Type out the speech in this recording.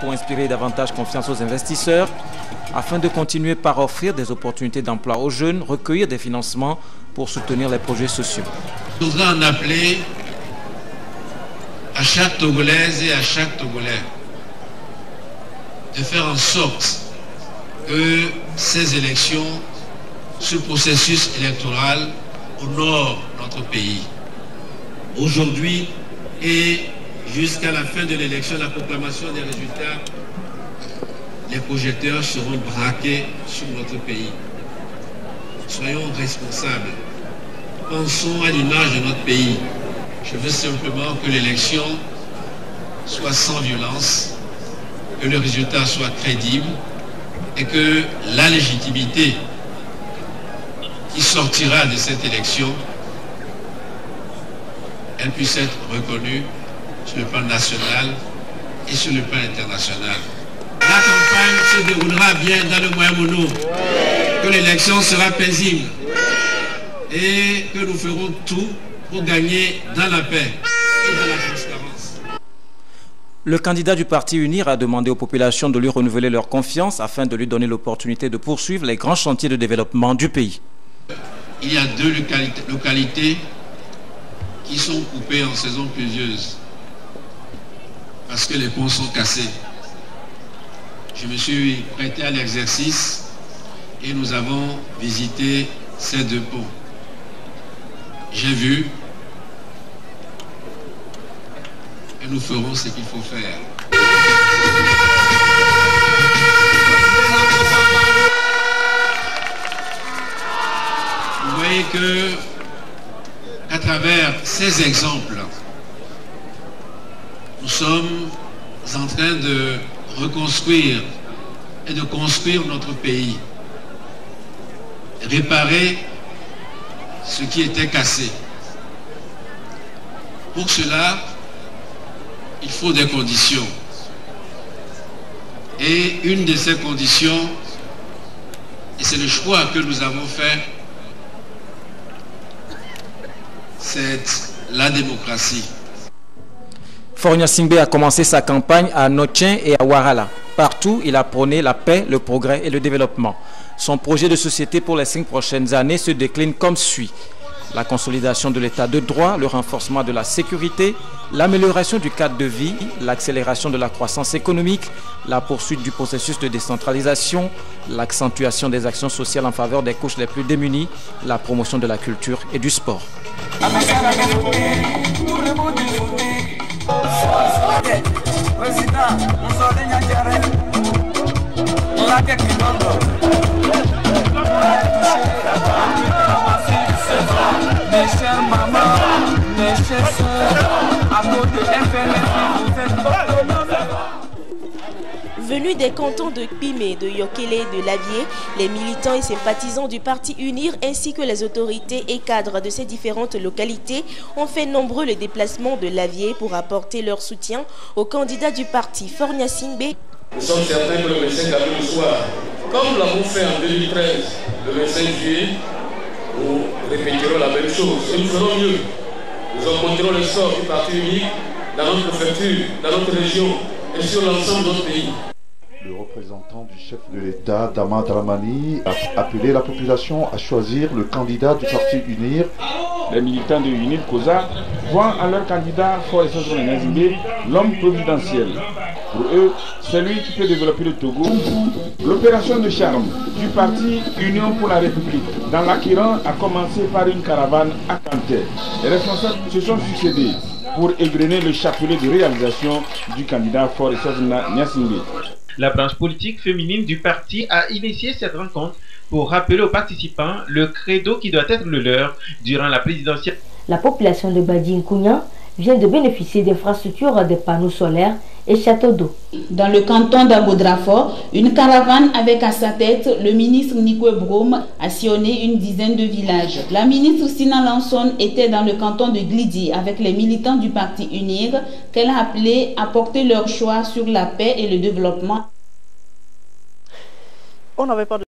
pour inspirer davantage confiance aux investisseurs, afin de continuer par offrir des opportunités d'emploi aux jeunes, recueillir des financements pour soutenir les projets sociaux. Je voudrais en appeler à chaque Togolaise et à chaque Togolais de faire en sorte que ces élections, ce processus électoral honore notre pays. Aujourd'hui et jusqu'à la fin de l'élection, la proclamation des résultats, les projecteurs seront braqués sur notre pays. Soyons responsables. Pensons à l'image de notre pays. Je veux simplement que l'élection soit sans violence, que le résultat soit crédible et que la légitimité qui sortira de cette élection, elle puisse être reconnue sur le plan national et sur le plan international. La campagne se déroulera bien dans le Moyen-Mono, que l'élection sera paisible et que nous ferons tout pour gagner dans la paix et dans la transparence. Le candidat du parti UNIR a demandé aux populations de lui renouveler leur confiance afin de lui donner l'opportunité de poursuivre les grands chantiers de développement du pays. Il y a 2 localités qui sont coupées en saison pluvieuse parce que les ponts sont cassés. Je me suis prêté à l'exercice et nous avons visité ces 2 ponts. J'ai vu et nous ferons ce qu'il faut faire. Vous voyez qu'à travers ces exemples, nous sommes en train de reconstruire et de construire notre pays, réparer ce qui était cassé. Pour cela, il faut des conditions. Et une de ces conditions, et c'est le choix que nous avons fait, c'est la démocratie. Fornia Singbe a commencé sa campagne à Notien et à Warala. Partout, il a prôné la paix, le progrès et le développement. Son projet de société pour les 5 prochaines années se décline comme suit. La consolidation de l'état de droit, le renforcement de la sécurité, l'amélioration du cadre de vie, l'accélération de la croissance économique, la poursuite du processus de décentralisation, l'accentuation des actions sociales en faveur des couches les plus démunies, la promotion de la culture et du sport. Mes chers mamans, mes chers soeurs, à côté FNF, vous êtes Venus des cantons de Pimé, de Yokélé, de Lavier, les militants et sympathisants du parti UNIR ainsi que les autorités et cadres de ces différentes localités ont fait nombreux les déplacements de Lavier pour apporter leur soutien au candidat du parti, Fornia Singbe. Nous sommes certains que le 25 avril au soir, comme nous l'avons fait en 2013, le 25 juillet, nous répéterons la même chose et nous ferons mieux. Nous augmenterons le sort du parti unique dans notre préfecture, dans notre région et sur l'ensemble de notre pays. Le représentant du chef de l'État, Dama Dramani, a appelé la population à choisir le candidat du parti UNIR. Les militants de UNIR COSA voient en leur candidat Fornia Singbe l'homme providentiel. Pour eux, c'est lui qui peut développer le Togo. L'opération de charme du parti Union pour la République dans l'Akiran a commencé par une caravane à Kanté. Les responsables se sont succédés pour égrener le chapelet de réalisation du candidat Fornia Singbe. La branche politique féminine du parti a initié cette rencontre pour rappeler aux participants le credo qui doit être le leur durant la présidentielle. La population de Badinkounian vient de bénéficier d'infrastructures de panneaux solaires et châteaux d'eau. Dans le canton d'Abodrafort, une caravane avec à sa tête le ministre Nico Brome a sillonné une dizaine de villages. La ministre Sina Lanson était dans le canton de Glidi avec les militants du parti UNIR qu'elle a appelé à porter leur choix sur la paix et le développement. On n'avait pas de